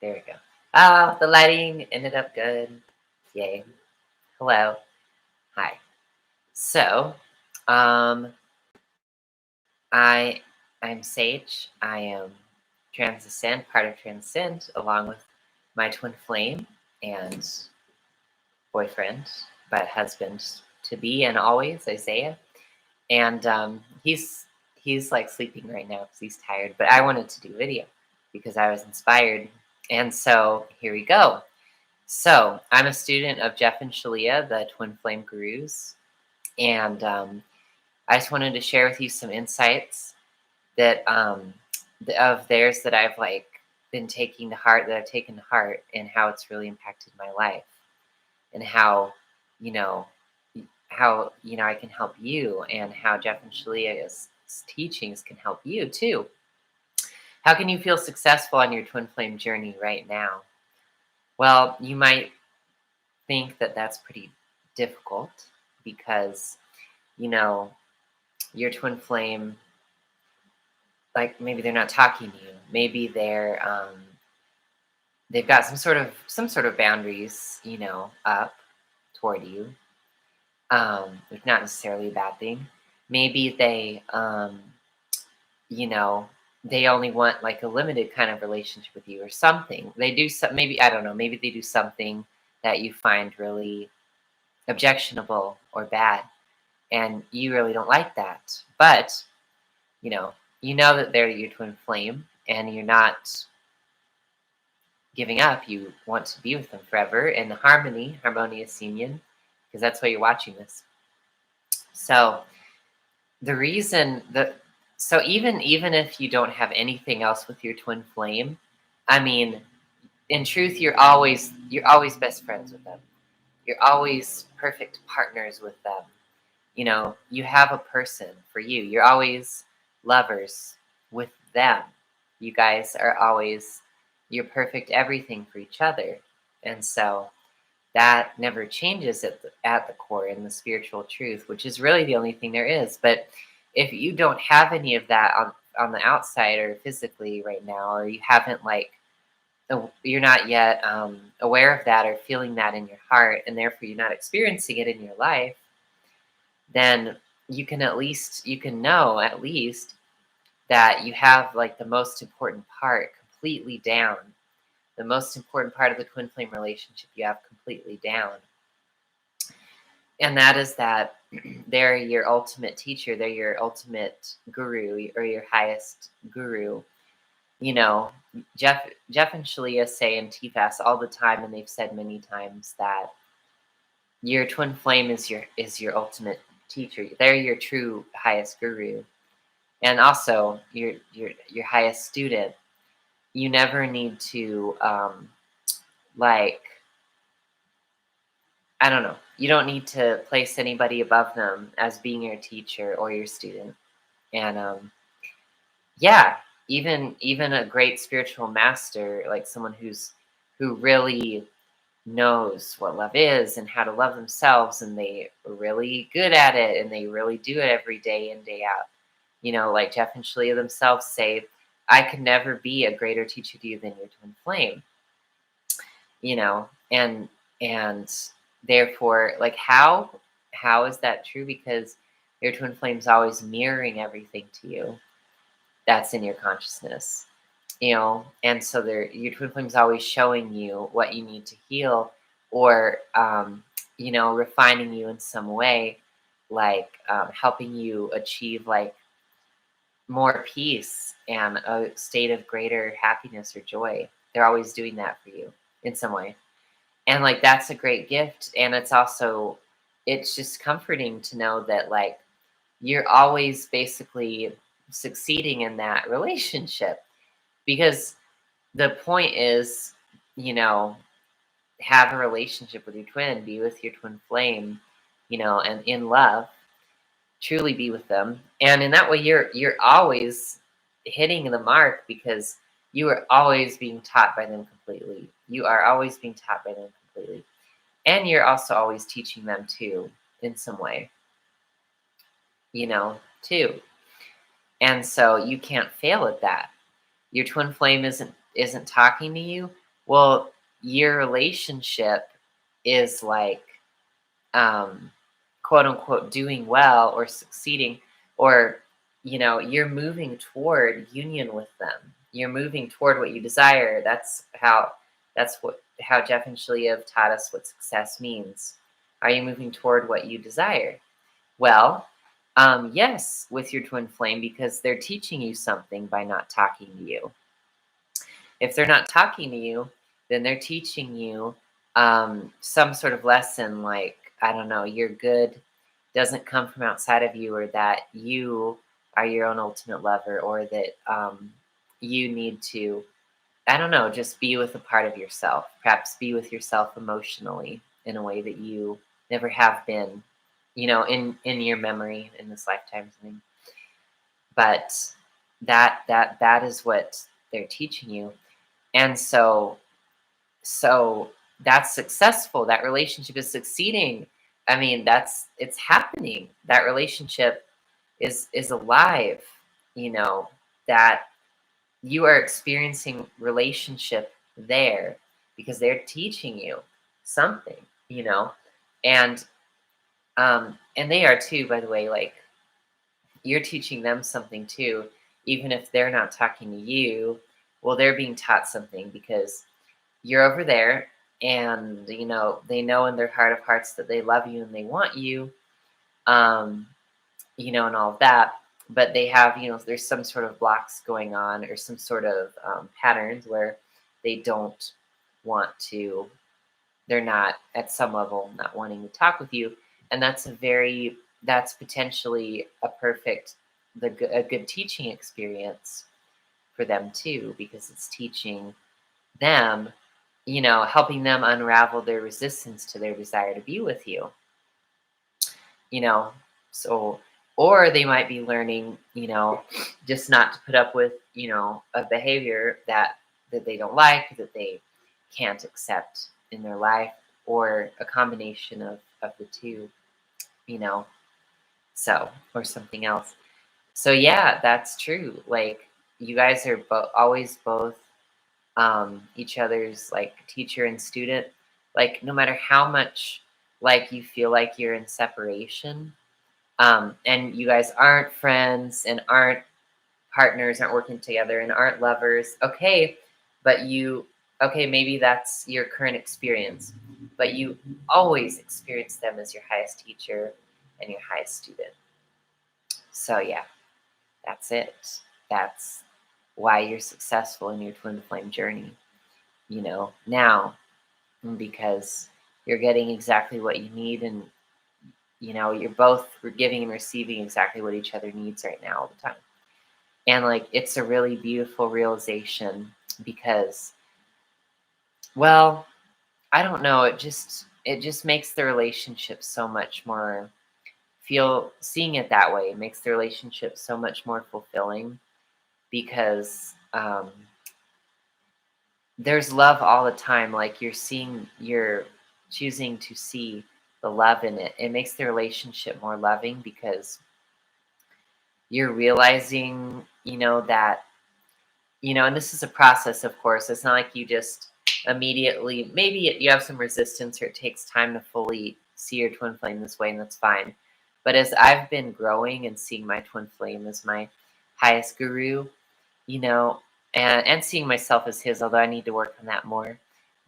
There we go. Oh, the lighting ended up good. Yay. Hello. Hi. So, um, I I'm Sage. I am Transcend, part of Transcend, along with my twin flame and boyfriend, but husband to be and always, Isaiah. And he's like sleeping right now because he's tired. But I wanted to do video because I was inspired. And so here we go. So I'm a student of Jeff and Shalia, the Twin Flame Gurus, and I just wanted to share with you some insights that of theirs that I've like been taking to heart, that I've taken to heart, and how it's really impacted my life, and how you know I can help you, and how Jeff and Shalia's teachings can help you too. How can you feel successful on your twin flame journey right now? Well, you might think that that's pretty difficult because you know your twin flame, like maybe they're not talking to you, maybe they've got some sort of boundaries, up toward you. It's not necessarily a bad thing. Maybe you know they only want like a limited kind of relationship with you or something. They do some, maybe, I don't know, maybe they do something that you find really objectionable or bad, and you really don't like that. But you know, you know that they're your twin flame, and you're not giving up. You want to be with them forever in harmony, harmonious union, because that's why you're watching this. So the reason that so even if you don't have anything else with your twin flame, I mean, in truth, you're always best friends with them. You're always perfect partners with them. You have a person for you. You're always lovers with them. You guys are always you're perfect everything for each other. And so that never changes at the core in the spiritual truth, which is really the only thing there is. But if you don't have any of that on the outside or physically right now, or you haven't like you're not yet aware of that or feeling that in your heart, and therefore you're not experiencing it in your life, then you can know at least that you have like the most important part completely down. The most important part of the twin flame relationship you have completely down. And that is that they're your ultimate teacher, they're your ultimate guru or your highest guru. You know, Jeff and Shalia say in TFAS all the time, and they've said many times that your twin flame is your ultimate teacher. They're your true highest guru, and also your highest student. You never need to like I don't know. You don't need to place anybody above them as being your teacher or your student. And yeah, even a great spiritual master, like someone who really knows what love is and how to love themselves, and they are really good at it, and they really do it every day in, day out. Like Jeff and Shalia themselves say, I could never be a greater teacher to you than your twin flame. And therefore, like, how is that true? Because your twin flame's always mirroring everything to you that's in your consciousness. And so your twin flame's always showing you what you need to heal, or refining you in some way, like helping you achieve like more peace and a state of greater happiness or joy. They're always doing that for you in some way. And like that's a great gift. And it's just comforting to know that like you're always basically succeeding in that relationship, because the point is, you know, have a relationship with your twin, be with your twin flame, and in love, truly be with them. And in that way you're always hitting the mark, because you are always being taught by them completely. You are always being taught by them completely. And you're also always teaching them too, in some way, too. And so you can't fail at that. Your twin flame isn't talking to you, Well, your relationship is like, um, quote unquote, doing well or succeeding, or, you're moving toward union with them. You're moving toward what you desire. How Jeff and Shalia have taught us what success means. Are you moving toward what you desire? Well, yes, with your twin flame, because they're teaching you something by not talking to you. If they're not talking to you, then they're teaching you some sort of lesson, like, I don't know, your good doesn't come from outside of you, or that you are your own ultimate lover, or that you need to, I don't know, just be with a part of yourself, perhaps be with yourself emotionally in a way that you never have been, in your memory in this lifetime thing. But that is what they're teaching you. And so that's successful. That relationship is succeeding. I mean, it's happening. That relationship is alive, that you are experiencing relationship there because they're teaching you something, you know. And they are too, by the way, like, you're teaching them something too, even if they're not talking to you. Well, they're being taught something because you're over there, and they know in their heart of hearts that they love you and they want you, um and all of that. But they have, there's some sort of blocks going on, or some sort of patterns where they don't want to, they're not at some level not wanting to talk with you. And that's potentially a perfect, a good teaching experience for them too, because it's teaching them, helping them unravel their resistance to their desire to be with you, you know. So, or they might be learning, just not to put up with, a behavior that they don't like, that they can't accept in their life, or a combination of the two, you know. So, or something else. So yeah, that's true. Like, you guys are always both each other's, like, teacher and student. Like, no matter how much, like, you feel like you're in separation, and you guys aren't friends and aren't partners, aren't working together and aren't lovers, okay, but okay, maybe that's your current experience, but you always experience them as your highest teacher and your highest student. So yeah, that's it. That's why you're successful in your twin flame journey, now, because you're getting exactly what you need, and you're both giving and receiving exactly what each other needs right now all the time. And, like, it's a really beautiful realization because, well, I don't know, it just makes the relationship so much more, seeing it that way makes the relationship so much more fulfilling, because there's love all the time. Like, you're choosing to see the love in it. It makes the relationship more loving because you're realizing, that, and this is a process, of course. It's not like you just immediately, maybe you have some resistance, or it takes time to fully see your twin flame this way, and that's fine. But as I've been growing and seeing my twin flame as my highest guru, you know, and seeing myself as his, although I need to work on that more,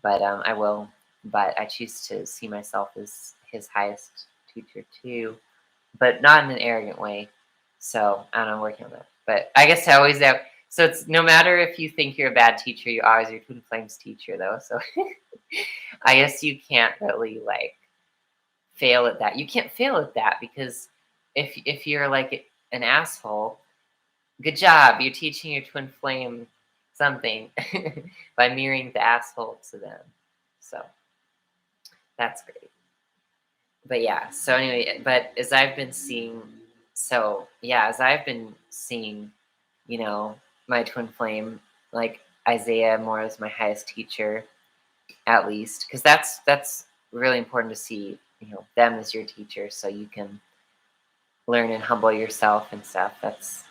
but I will. But I choose to see myself as his highest teacher too, but not in an arrogant way. So I don't know, I'm working on that. But I guess I always have. So it's no matter if you think you're a bad teacher, you're always your twin flames teacher, though. So I guess you can't really, like, fail at that. You can't fail at that because if you're like an asshole, good job. You're teaching your twin flame something by mirroring the asshole to them. So that's great. But yeah, so anyway, but as I've been seeing, so yeah, as I've been seeing, you know, my twin flame, like Isaiah more as my highest teacher, at least, because that's really important to see, them as your teacher, so you can learn and humble yourself and stuff. That's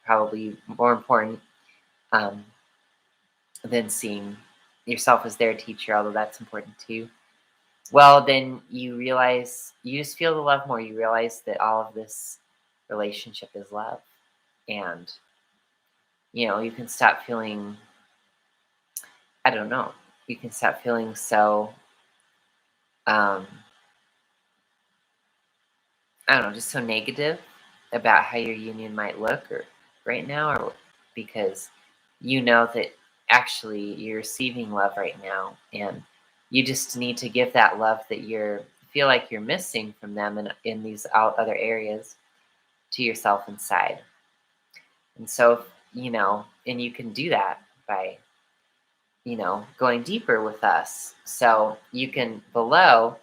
probably more important, um, than seeing. yourself as their teacher, although that's important too. Well, then you realize you just feel the love more. You realize that all of this relationship is love. And, you can stop feeling, I don't know, you can stop feeling so, um, I don't know, just so negative about how your union might look or right now, or because you know that actually you're receiving love right now, and you just need to give that love that you're feel like you're missing from them in these out other areas to yourself inside. And so, and you can do that by, going deeper with us. So you can below,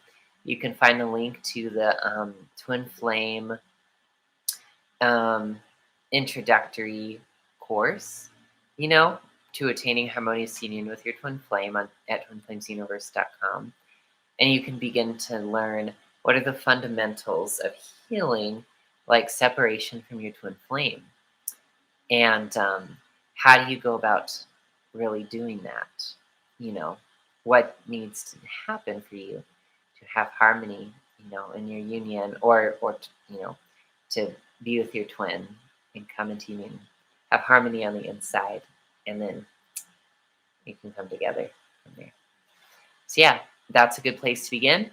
you can find a link to the Twin Flame um, introductory course, you know, to attaining harmonious union with your twin flame at twinflamesuniverse.com. And you can begin to learn what are the fundamentals of healing, like separation from your twin flame. And how do you go about really doing that? You know, what needs to happen for you to have harmony, in your union, or to be with your twin and come into union, have harmony on the inside, and then you can come together from there. So yeah, that's a good place to begin.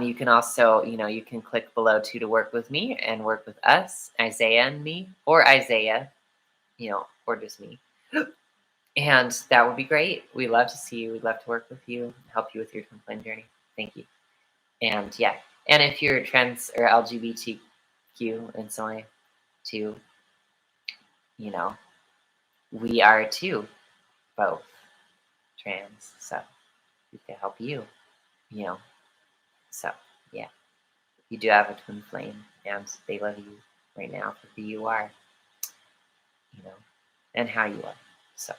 You can also, you can click below too to work with me and work with us, Isaiah and me, or Isaiah, or just me. And that would be great. We love to see you. We'd love to work with you, help you with your twin flame journey. Thank you. And yeah, and if you're trans or LGBTQ and so on, too, you know, we are too, both trans. So we can help you, you know. So yeah, you do have a twin flame, and they love you right now for who you are, you know, and how you are. So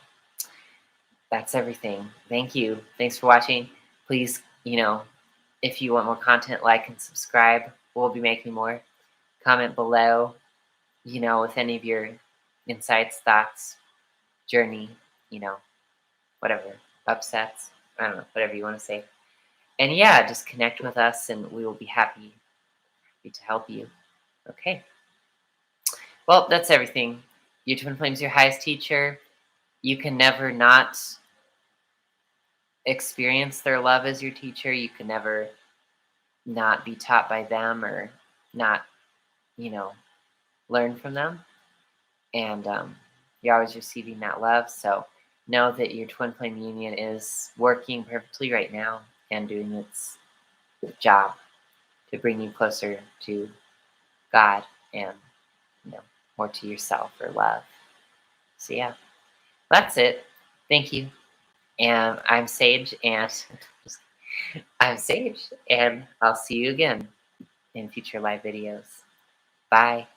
that's everything. Thank you. Thanks for watching. Please, if you want more content, like and subscribe. We'll be making more. Comment below, with any of your insights, thoughts, journey, whatever, upsets. I don't know, whatever you want to say. And yeah, just connect with us and we will be happy to help you. Okay. Well, that's everything. Your twin flame's your highest teacher. You can never not experience their love as your teacher. You can never not be taught by them or not, you know, learn from them. And you're always receiving that love. So know that your twin flame union is working perfectly right now and doing its job to bring you closer to God and, more to yourself or love. So yeah, that's it. Thank you. And I'm Sage, and I'm Sage, and I'll see you again in future live videos. Bye.